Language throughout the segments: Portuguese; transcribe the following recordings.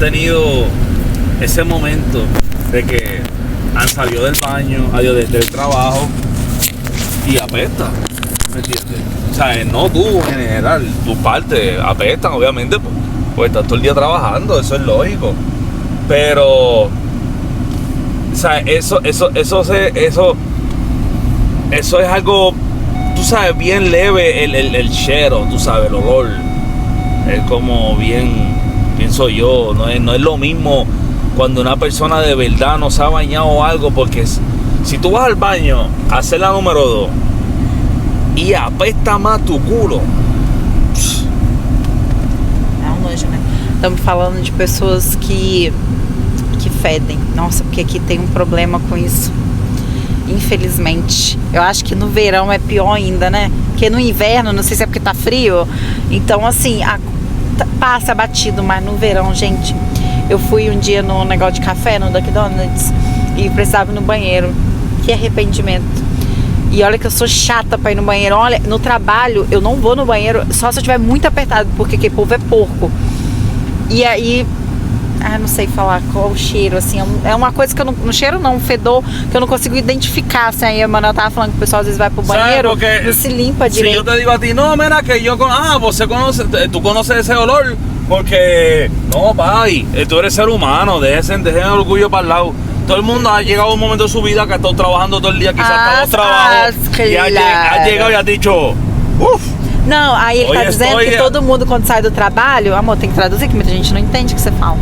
tenido ese momento de que han salido del baño, del trabajo y apesta, ¿me entiendes? O sea, no tú en general, tus partes apestan, obviamente, pues estás todo el día trabajando, eso es lógico. Pero, o sea, eso es algo, tú sabes, bien leve el chero, tú sabes, el olor. Es como bien, pienso yo, no es lo mismo cuando una persona de verdad no se ha bañado o algo, porque si tú vas al baño a hacer la número 2 e apesta mais tu culo. É um nojo, né? Estamos falando de pessoas que fedem. Nossa, porque aqui tem um problema com isso. Infelizmente. Eu acho que no verão é pior ainda, né? Porque no inverno, não sei se é porque tá frio. Então, assim, passa batido, mas no verão, gente. Eu fui um dia no negócio de café, no Dunkin' Donuts, e precisava ir no banheiro. Que arrependimento. E olha que eu sou chata pra ir no banheiro. Olha, no trabalho eu não vou no banheiro só se eu tiver muito apertado, porque aquele povo é porco. E aí, não sei falar qual o cheiro, assim, é uma coisa que eu não cheiro não, um fedor que eu não consigo identificar, assim. Aí a Manuel tava falando que o pessoal às vezes vai pro banheiro e se limpa direito. Si yo te digo a ti, no, mira que yo, tú conoces ese olor, porque, no, pai, tú eres ser humano, dejen el orgullo para el lado. Todo el mundo ha llegado a un momento de su vida que ha estado trabajando todo el día, quizás está dos trabajos, y ha llegado e ha dicho, Não, aí ele tá dizendo que todo mundo quando sai do trabalho, amor, tem que traduzir que muita gente não entende o que você fala.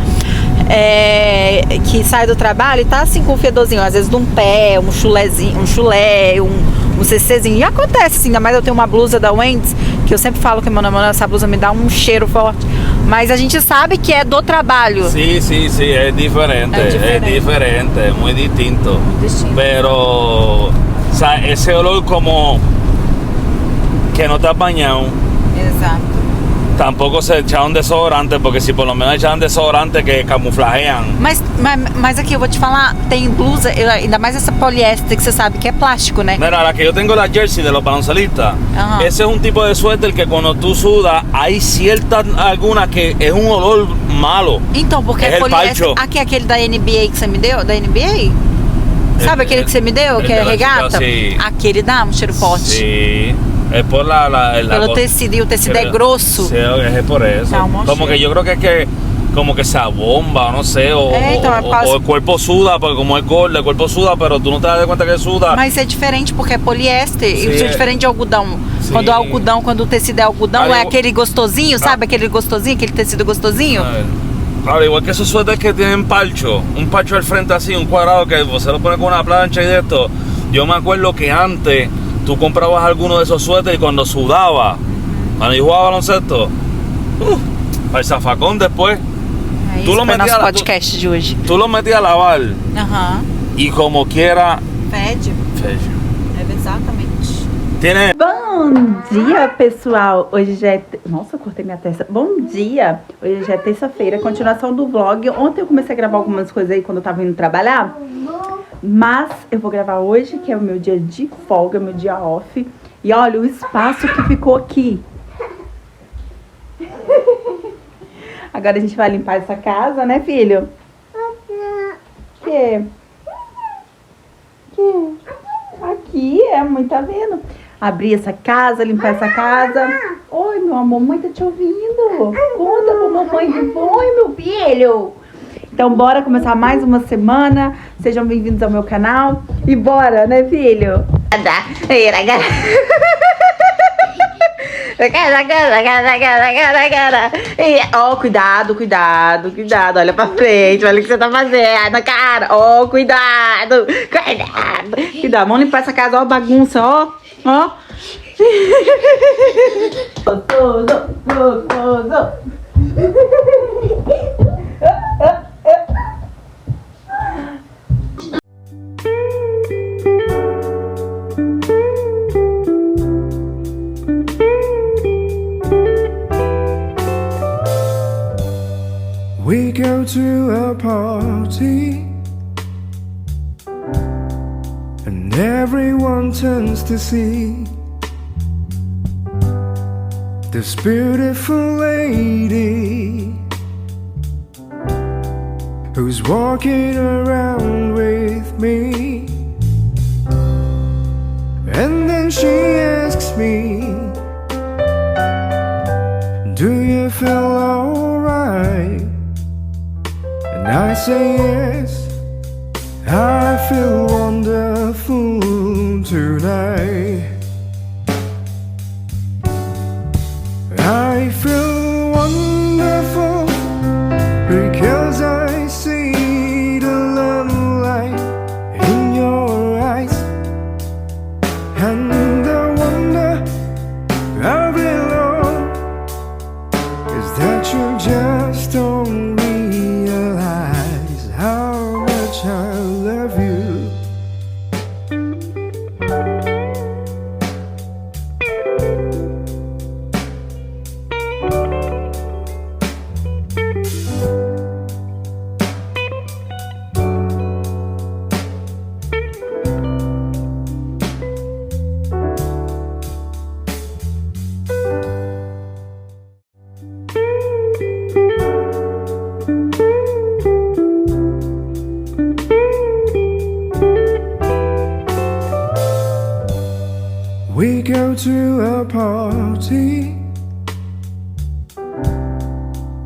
Que sai do trabalho e tá assim com um fedorzinho, às vezes de um pé, um chulezinho, um cczinho. E acontece assim, ainda mais eu tenho uma blusa da Wendy's, que eu sempre falo que essa blusa me dá um cheiro forte. Mas a gente sabe que é do trabalho. Sí, es diferente, es muy distinto. Pero, o sea, ese olor como que no te has bañado. Exato. Tampoco se echaron desodorante, porque si por lo menos echaron desodorante que camuflajean. Mas aqui eu vou te falar, tem blusa, ainda mais essa poliéster que você sabe que é plástico, né? Mira, la que yo tengo la jersey de los baloncelistas, ese es un tipo de suéter que cuando tú sudas, hay ciertas algunas que es un olor malo. Então, porque é poliéster. Aqui é aquele da NBA que você me deu, da NBA? Sabe aquele que você me deu, que é regata? Sí. Aquele dá um cheiro forte. Sí. Es por pelo tecido, y el tecido es grosso. Sí, es por eso. Como que yo creo que es que como que se abomba, no sé, o el cuerpo suda, porque como es gordo, el cuerpo suda, pero tú no te das cuenta que suda. Mas é diferente porque é poliéster, e isso é diferente de algodão. Sim. Quando o tecido é algodão, é aquele gostosinho, sabe? Aquele gostosinho, aquele tecido gostosinho. Ahora, igual que esos suéteres que tienen un parcho al frente así, un cuadrado que se lo pone con una plancha y de esto. Yo me acuerdo que antes tú comprabas alguno de esos suéteres y cuando sudaba, cuando yo jugaba baloncesto, al zafacón después, tú lo metías podcast de hoje. Tú lo metías a lavar y como quiera fede. É exatamente. Tiene... Bom dia, pessoal. Hoje já é... Nossa, eu cortei minha testa. Bom dia. Hoje já é terça-feira, continuação do vlog. Ontem eu comecei a gravar algumas coisas aí quando eu tava indo trabalhar. Mas eu vou gravar hoje, que é o meu dia de folga, meu dia off. E olha o espaço que ficou aqui. Agora a gente vai limpar essa casa, né, filho? Que? Aqui, mãe tá vendo? Abrir essa casa, limpar essa casa. Oi, meu amor, mãe tá te ouvindo. Conta pra mamãe. Oi, meu filho. Então bora começar mais uma semana. Sejam bem-vindos ao meu canal. E bora, né, filho? Ó, cuidado. Olha pra frente, olha o que você tá fazendo, cara. Ó, cuidado. Vamos limpar essa casa, ó, bagunça, ó. Gostoso. We go to a party and everyone turns to see this beautiful lady who's walking around with me. And then she asks me, do you feel alright? And I say yes, I feel wonderful tonight. I feel wonderful because I see the love light in your eyes. And the wonder of it all is that you just don't realize how much I love you. We go to a party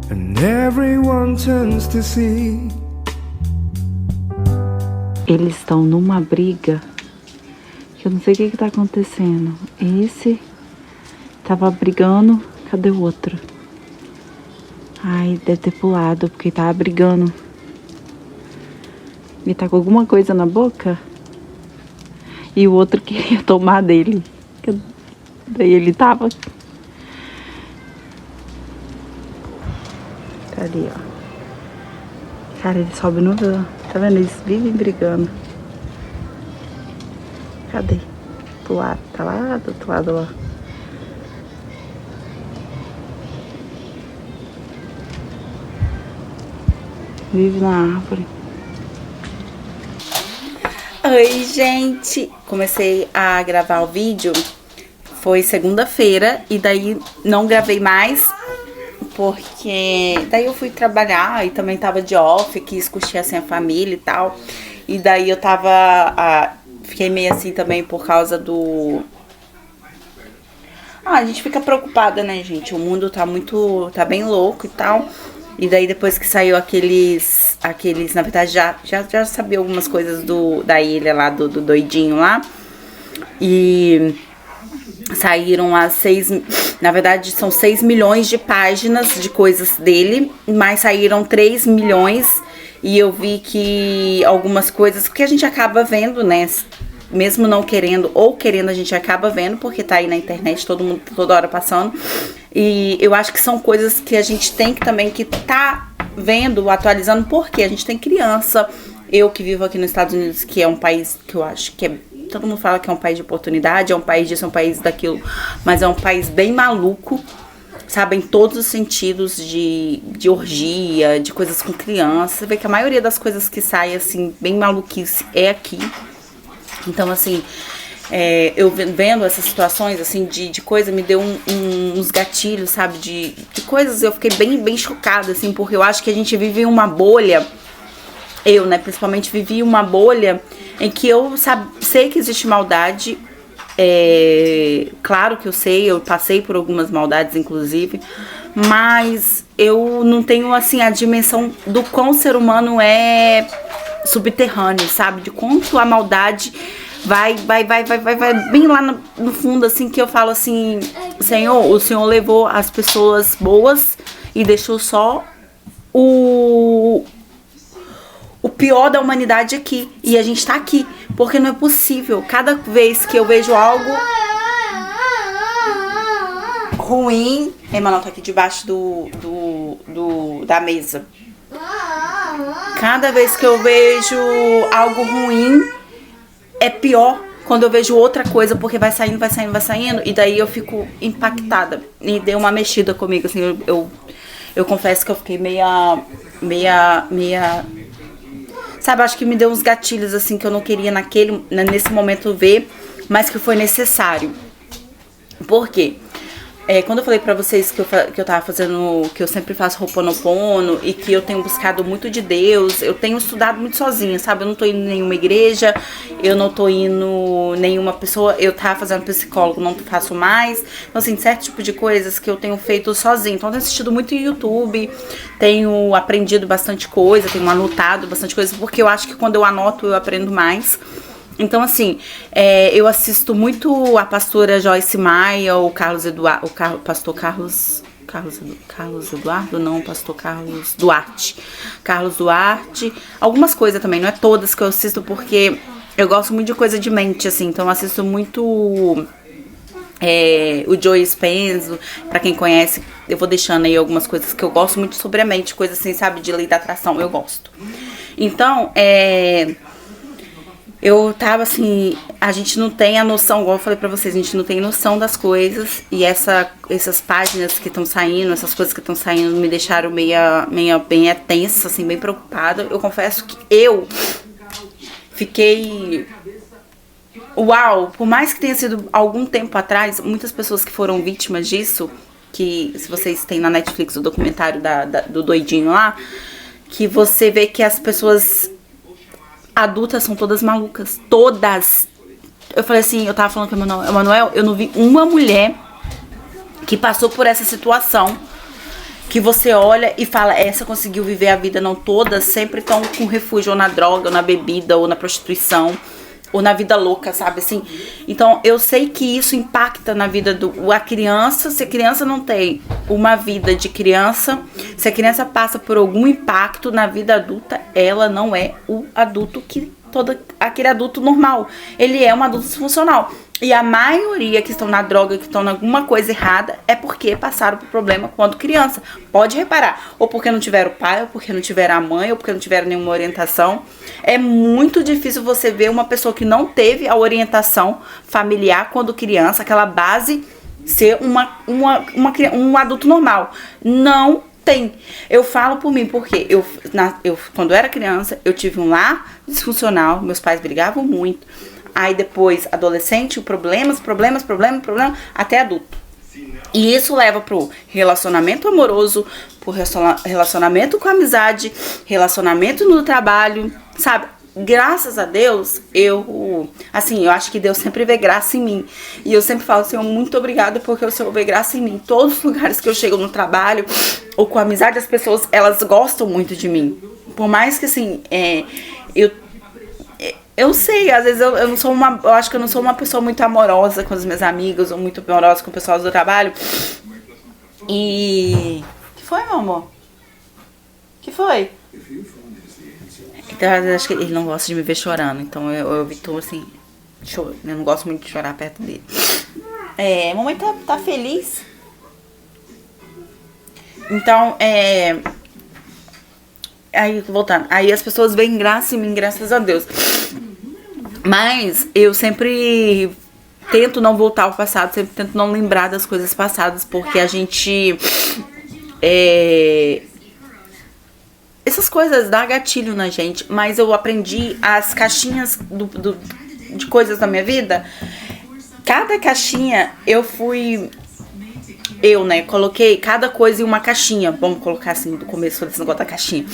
and everyone turns to see. Eles estão numa briga que eu não sei o que tá acontecendo. Esse tava brigando, cadê o outro? Ai, deve ter pulado porque tava brigando. Ele tá com alguma coisa na boca e o outro queria tomar dele. Daí ele tava. Cadê, ó? Cara, ele sobe no vão. Tá vendo? Eles vivem brigando. Cadê? Do lado. Tá lá do outro lado, ó. Vive na árvore. Oi, gente! Comecei a gravar o vídeo. Foi segunda-feira e daí não gravei mais porque daí eu fui trabalhar e também tava de off, quis curtir assim a família e tal. E daí eu tava... fiquei meio assim também por causa do... a gente fica preocupada, né, gente? O mundo tá tá bem louco e tal. E daí depois que saiu aqueles na verdade já sabia algumas coisas da ilha lá, do doidinho lá. E saíram na verdade são 6 milhões de páginas de coisas dele, mas saíram 3 milhões e eu vi que algumas coisas que a gente acaba vendo, né, mesmo não querendo ou querendo, a gente acaba vendo porque tá aí na internet, todo mundo toda hora passando. E eu acho que são coisas que a gente tem que também que tá vendo, atualizando, porque a gente tem criança. Eu que vivo aqui nos Estados Unidos, que é um país que eu acho que todo mundo fala que é um país de oportunidade, é um país disso, é um país daquilo, mas é um país bem maluco, sabe, em todos os sentidos de orgia, de coisas com criança. Você vê que a maioria das coisas que saem, assim, bem maluquice é aqui. Então, assim, eu vendo essas situações, assim, de coisa, me deu uns gatilhos, sabe, de coisas, eu fiquei bem chocada, assim, porque eu acho que a gente vive uma bolha. Eu, né, principalmente vivi uma bolha em que eu sei que existe maldade, claro que eu sei, eu passei por algumas maldades, inclusive, mas eu não tenho, assim, a dimensão do quão o ser humano é subterrâneo, sabe, de quanto a maldade vai bem lá no fundo, assim, que eu falo assim, Senhor, o Senhor levou as pessoas boas e deixou só o pior da humanidade aqui. E a gente tá aqui, porque não é possível. Cada vez que eu vejo algo ruim... Emanuel tá aqui debaixo da mesa. Cada vez que eu vejo algo ruim, é pior quando eu vejo outra coisa, porque vai saindo, e daí eu fico impactada. E deu uma mexida comigo, assim, eu confesso que eu fiquei meia... Sabe, acho que me deu uns gatilhos, assim, que eu não queria nesse momento ver, mas que foi necessário. Por quê? Quando eu falei pra vocês que eu tava fazendo, que eu sempre faço Ho'oponopono e que eu tenho buscado muito de Deus, eu tenho estudado muito sozinha, sabe? Eu não tô indo em nenhuma igreja, eu não tô indo nenhuma pessoa, eu tava fazendo psicólogo, não faço mais. Então, assim, certo tipo de coisas que eu tenho feito sozinha. Então, eu tenho assistido muito YouTube, tenho aprendido bastante coisa, tenho anotado bastante coisa, porque eu acho que quando eu anoto, eu aprendo mais. Então, assim, eu assisto muito a pastora Joyce Meyer, o Carlos Eduardo, pastor Carlos Eduardo, não, pastor Carlos Duarte. Carlos Duarte, algumas coisas também, não é todas que eu assisto, porque eu gosto muito de coisa de mente, assim, então eu assisto muito o Joe Dispenza, pra quem conhece, eu vou deixando aí algumas coisas que eu gosto muito sobre a mente, coisas assim, sabe, de lei da atração, eu gosto. Então, eu tava assim, a gente não tem a noção, igual eu falei pra vocês, a gente não tem noção das coisas. E essas páginas que estão saindo, essas coisas que estão saindo me deixaram meio bem tensa, assim, bem preocupada. Eu confesso que eu fiquei... Uau! Por mais que tenha sido algum tempo atrás, muitas pessoas que foram vítimas disso, que se vocês têm na Netflix o documentário do doidinho lá, que você vê que as pessoas... adultas são todas malucas. Todas. Eu falei assim, eu tava falando com o Emanuel, eu não vi uma mulher que passou por essa situação que você olha e fala, essa conseguiu viver a vida. Não, todas sempre estão com refúgio ou na droga, ou na bebida, ou na prostituição, ou na vida louca, sabe assim? Então, eu sei que isso impacta na vida da criança. Se a criança não tem uma vida de criança, se a criança passa por algum impacto na vida adulta, ela não é o adulto aquele adulto normal. Ele é um adulto disfuncional. E a maioria que estão na droga, que estão em alguma coisa errada, é porque passaram por problema quando criança. Pode reparar. Ou porque não tiveram pai, ou porque não tiveram a mãe, ou porque não tiveram nenhuma orientação. É muito difícil você ver uma pessoa que não teve a orientação familiar quando criança, aquela base, ser um adulto normal. Não tem. Eu falo por mim, porque eu quando eu era criança, eu tive um lar disfuncional, meus pais brigavam muito. Aí depois, adolescente, problemas, até adulto. E isso leva pro relacionamento amoroso, pro relacionamento com amizade, relacionamento no trabalho, sabe? Graças a Deus, eu acho que Deus sempre vê graça em mim. E eu sempre falo, Senhor, muito obrigada, porque o Senhor vê graça em mim. Todos os lugares que eu chego no trabalho, ou com a amizade, as pessoas, elas gostam muito de mim. Por mais que, assim, eu sei, às vezes eu acho que eu não sou uma pessoa muito amorosa com os meus amigos, ou muito amorosa com o pessoal do trabalho. E... O que foi, meu amor? O que foi? Então, eu acho que ele não gosta de me ver chorando, então eu evito, assim, eu não gosto muito de chorar perto dele. A mamãe tá feliz. Então, aí, voltando, aí as pessoas veem graça em mim, graças a Deus. Mas eu sempre tento não voltar ao passado, sempre tento não lembrar das coisas passadas, porque a gente... essas coisas dão gatilho na gente, mas eu aprendi as caixinhas de coisas da minha vida. Cada caixinha coloquei cada coisa em uma caixinha. Vamos colocar assim, do começo desse negócio da caixinha.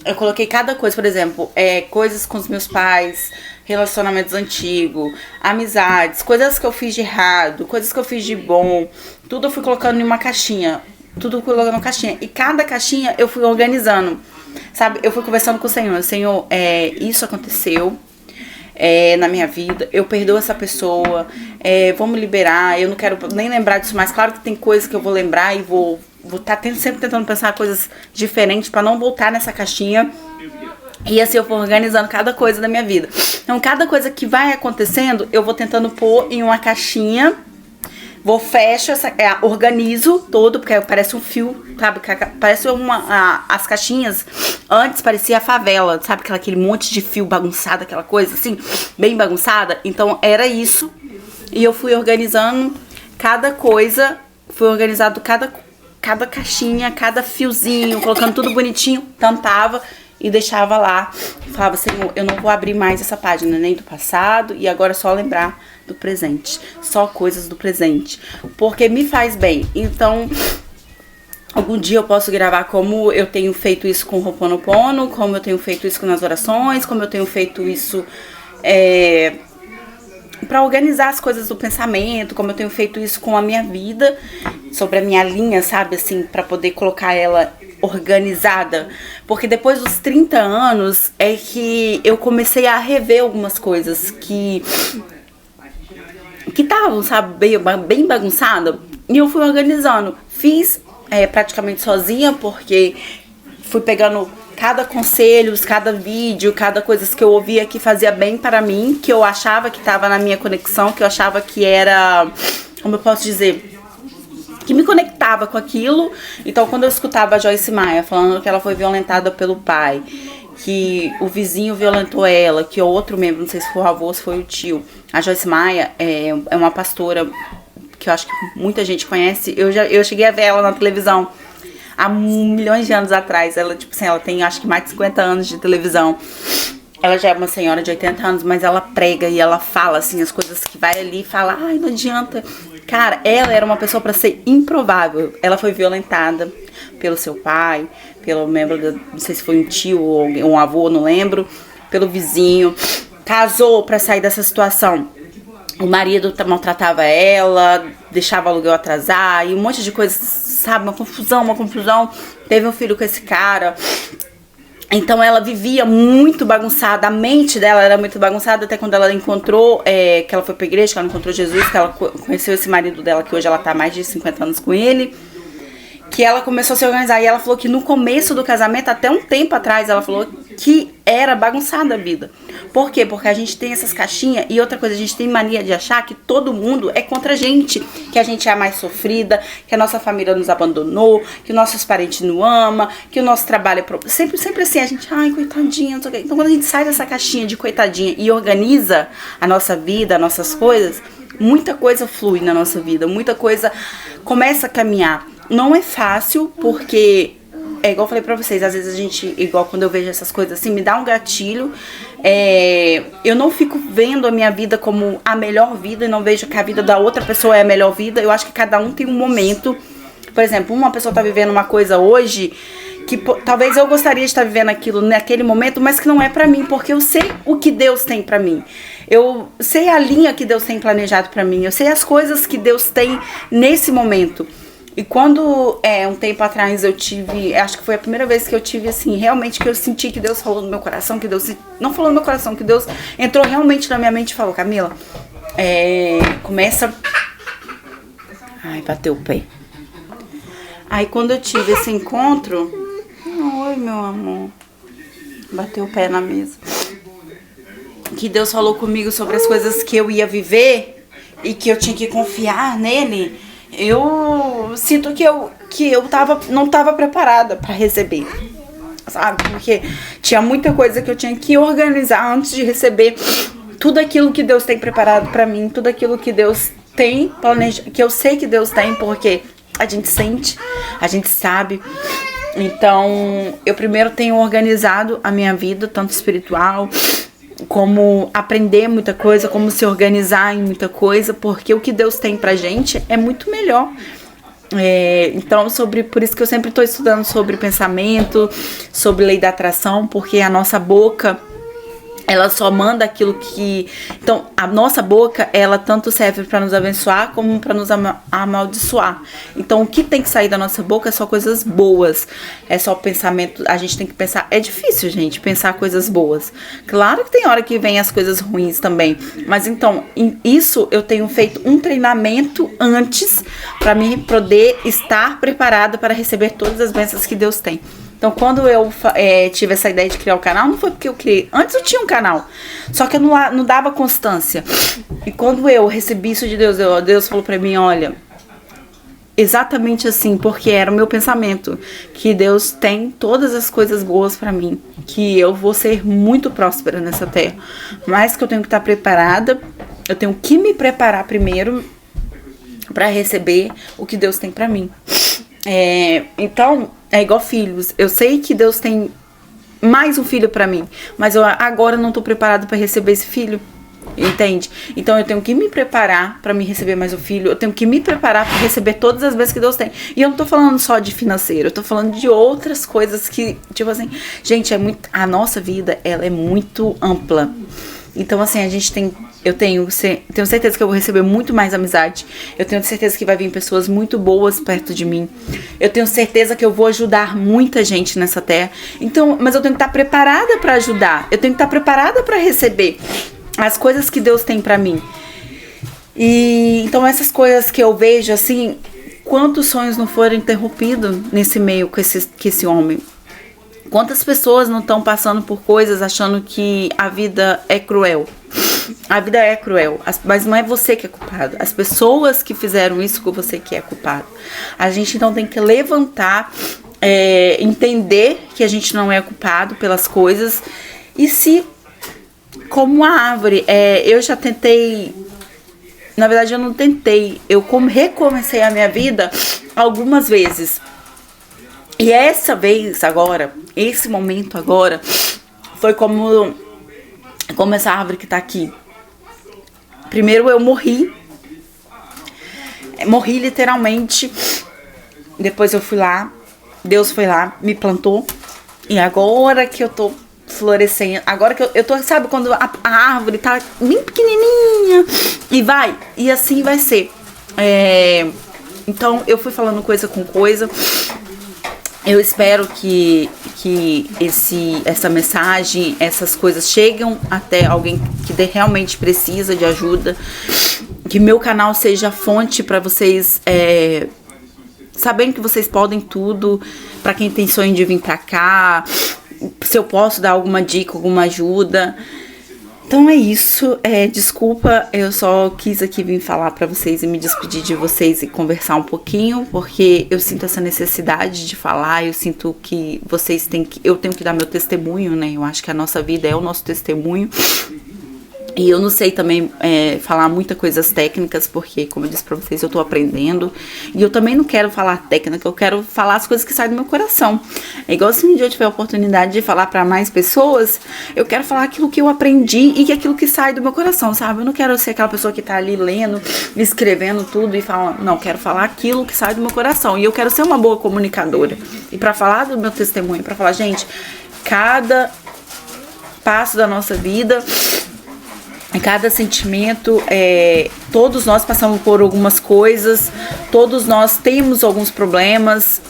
Eu coloquei cada coisa, por exemplo, coisas com os meus pais, relacionamentos antigos, amizades, coisas que eu fiz de errado, coisas que eu fiz de bom. Tudo eu fui colocando em uma caixinha. Tudo colocando em uma caixinha. E cada caixinha eu fui organizando. Sabe, eu fui conversando com o Senhor. Senhor, isso aconteceu na minha vida. Eu perdoo essa pessoa. Vamos liberar. Eu não quero nem lembrar disso mais. Claro que tem coisas que eu vou lembrar e vou estar sempre tentando pensar coisas diferentes para não voltar nessa caixinha. E assim eu vou organizando cada coisa da minha vida. Então, cada coisa que vai acontecendo, eu vou tentando pôr em uma caixinha. Fecho, organizo todo, porque parece um fio, sabe? Parece as caixinhas, antes parecia a favela, sabe? Aquele monte de fio bagunçado, aquela coisa assim, bem bagunçada. Então, era isso. E eu fui organizando cada coisa, fui organizado cada caixinha, cada fiozinho, colocando tudo bonitinho, tampava e deixava lá. Falava, Senhor, eu não vou abrir mais essa página, nem do passado, e agora é só lembrar do presente, só coisas do presente, porque me faz bem. Então, algum dia eu posso gravar como eu tenho feito isso com o Ho'oponopono, como eu tenho feito isso nas orações, como eu tenho feito isso para organizar as coisas do pensamento, como eu tenho feito isso com a minha vida, sobre a minha linha, sabe, assim, para poder colocar ela organizada, porque depois dos 30 anos é que eu comecei a rever algumas coisas que estavam, sabe, bem bagunçada, e eu fui organizando. Fiz praticamente sozinha, porque fui pegando cada conselho, cada vídeo, cada coisa que eu ouvia que fazia bem para mim, que eu achava que estava na minha conexão, que eu achava que era, como eu posso dizer, que me conectava com aquilo. Então, quando eu escutava a Joyce Meyer falando que ela foi violentada pelo pai, que o vizinho violentou ela, que o outro membro, não sei se foi o avô ou se foi o tio. A Joyce Meyer é uma pastora que eu acho que muita gente conhece. Eu cheguei a ver ela na televisão há milhões de anos atrás. Ela, tipo assim, ela tem acho que mais de 50 anos de televisão. Ela já é uma senhora de 80 anos, mas ela prega e ela fala, assim, as coisas que vai ali e fala, ai, não adianta. Cara, ela era uma pessoa pra ser improvável. Ela foi violentada pelo seu pai, pelo membro, não sei se foi um tio ou um avô, não lembro, pelo vizinho. Casou pra sair dessa situação. O marido maltratava ela, deixava o aluguel atrasar e um monte de coisas, sabe? Uma confusão. Teve um filho com esse cara. Então ela vivia muito bagunçada, a mente dela era muito bagunçada, até quando ela encontrou, que ela foi pra igreja, que ela encontrou Jesus, que ela conheceu esse marido dela, que hoje ela tá há mais de 50 anos com ele, que ela começou a se organizar. E ela falou que no começo do casamento, até um tempo atrás, ela falou que era bagunçada a vida. Por quê? Porque a gente tem essas caixinhas, e outra coisa, a gente tem mania de achar que todo mundo é contra a gente, que a gente é a mais sofrida, que a nossa família nos abandonou, que nossos parentes não amam, que o nosso trabalho é... Sempre assim, a gente, ai, coitadinha, não sei o quê. Então quando a gente sai dessa caixinha de coitadinha e organiza a nossa vida, as nossas coisas, muita coisa flui na nossa vida, muita coisa começa a caminhar. Não é fácil, porque... É igual eu falei pra vocês, às vezes a gente, igual quando eu vejo essas coisas assim, me dá um gatilho. Eu não fico vendo a minha vida como a melhor vida e não vejo que a vida da outra pessoa é a melhor vida. Eu acho que cada um tem um momento. Por exemplo, uma pessoa tá vivendo uma coisa hoje que talvez eu gostaria de estar vivendo aquilo naquele momento, mas que não é pra mim, porque eu sei o que Deus tem pra mim. Eu sei a linha que Deus tem planejado pra mim. Eu sei as coisas que Deus tem nesse momento. E quando, um tempo atrás eu tive, acho que foi a primeira vez que eu tive, assim, realmente que eu senti que Deus falou no meu coração, que Deus, não falou no meu coração, que Deus entrou realmente na minha mente e falou, Camila, começa... Ai, bateu o pé. Aí quando eu tive esse encontro, oi meu amor, bateu o pé na mesa, que Deus falou comigo sobre as coisas que eu ia viver e que eu tinha que confiar nele. Eu sinto que eu não tava preparada para receber, sabe? Porque tinha muita coisa que eu tinha que organizar antes de receber tudo aquilo que Deus tem preparado para mim, tudo aquilo que Deus tem planejado, que eu sei que Deus tem, porque a gente sente, a gente sabe. Então, eu primeiro tenho organizado a minha vida, tanto espiritual, como aprender muita coisa, como se organizar em muita coisa, porque o que Deus tem pra gente é muito melhor. Então, por isso que eu sempre estou estudando sobre pensamento, sobre lei da atração, porque a nossa boca, ela só manda aquilo que... Então, a nossa boca, ela tanto serve para nos abençoar como para nos amaldiçoar. Então, o que tem que sair da nossa boca é só coisas boas. É só pensamento... A gente tem que pensar... É difícil, gente, pensar coisas boas. Claro que tem hora que vem as coisas ruins também. Mas, então, isso eu tenho feito um treinamento antes para mim poder estar preparada para receber todas as bênçãos que Deus tem. Então, quando eu tive essa ideia de criar o canal, não foi porque eu criei. Antes eu tinha um canal, só que eu não dava constância. E quando eu recebi isso de Deus, Deus falou pra mim, olha, exatamente assim, porque era o meu pensamento, que Deus tem todas as coisas boas pra mim, que eu vou ser muito próspera nessa terra, mas que eu tenho que estar preparada, eu tenho que me preparar primeiro pra receber o que Deus tem pra mim. Então, é igual filhos. Eu sei que Deus tem mais um filho pra mim, mas eu agora não tô preparada pra receber esse filho. entende? Então eu tenho que me preparar pra me receber mais um filho, eu tenho que me preparar pra receber todas as vezes que Deus tem. E eu não tô falando só de financeiro, eu tô falando de outras coisas que, tipo assim, gente, a nossa vida, ela é muito ampla. Então assim, eu tenho certeza que eu vou receber muito mais amizade. Eu tenho certeza que vai vir pessoas muito boas perto de mim. Eu tenho certeza que eu vou ajudar muita gente nessa terra. Então, mas eu tenho que estar preparada para ajudar. Eu tenho que estar preparada para receber as coisas que Deus tem para mim. E então essas coisas que eu vejo assim, quantos sonhos não foram interrompidos nesse meio com esse homem? Quantas pessoas não estão passando por coisas achando que a vida é cruel? A vida é cruel, mas não é você que é culpado. As pessoas que fizeram isso com você que é culpado. A gente então tem que levantar, entender que a gente não é culpado pelas coisas. E se, como uma árvore, eu já tentei... Na verdade eu não tentei, eu recomecei a minha vida algumas vezes. E essa vez agora, esse momento agora, foi como essa árvore que tá aqui. Primeiro eu morri literalmente. Depois eu fui lá, Deus foi lá, me plantou. E agora que eu tô florescendo, agora que eu tô, sabe, quando a árvore tá bem pequenininha e assim vai ser. Então eu fui falando coisa com coisa. Eu espero que essa mensagem, essas coisas cheguem até alguém que realmente precisa de ajuda. Que meu canal seja fonte para vocês saberem que vocês podem tudo. Para quem tem sonho de vir para cá, se eu posso dar alguma dica, alguma ajuda. Então é isso, desculpa, eu só quis aqui vir falar pra vocês e me despedir de vocês e conversar um pouquinho, porque eu sinto essa necessidade de falar, eu sinto que eu tenho que dar meu testemunho, né? Eu acho que a nossa vida é o nosso testemunho. E eu não sei também falar muitas coisas técnicas, porque, como eu disse pra vocês, eu tô aprendendo. E eu também não quero falar técnica, eu quero falar as coisas que saem do meu coração. É igual se um dia eu tiver a oportunidade de falar pra mais pessoas, eu quero falar aquilo que eu aprendi e aquilo que sai do meu coração, sabe? Eu não quero ser aquela pessoa que tá ali lendo, escrevendo tudo e falando. Não, eu quero falar aquilo que sai do meu coração. E eu quero ser uma boa comunicadora. E pra falar do meu testemunho, pra falar, gente, cada passo da nossa vida... Cada sentimento, todos nós passamos por algumas coisas, todos nós temos alguns problemas,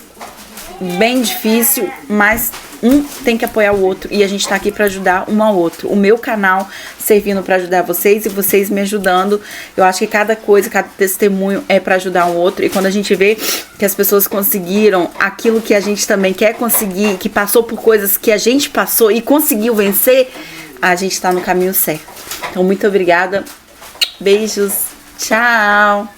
bem difícil, mas um tem que apoiar o outro e a gente tá aqui pra ajudar um ao outro. O meu canal servindo pra ajudar vocês e vocês me ajudando. Eu acho que cada coisa, cada testemunho é pra ajudar o outro. E quando a gente vê que as pessoas conseguiram aquilo que a gente também quer conseguir, que passou por coisas que a gente passou e conseguiu vencer, a gente tá no caminho certo. Então, muito obrigada. Beijos. Tchau.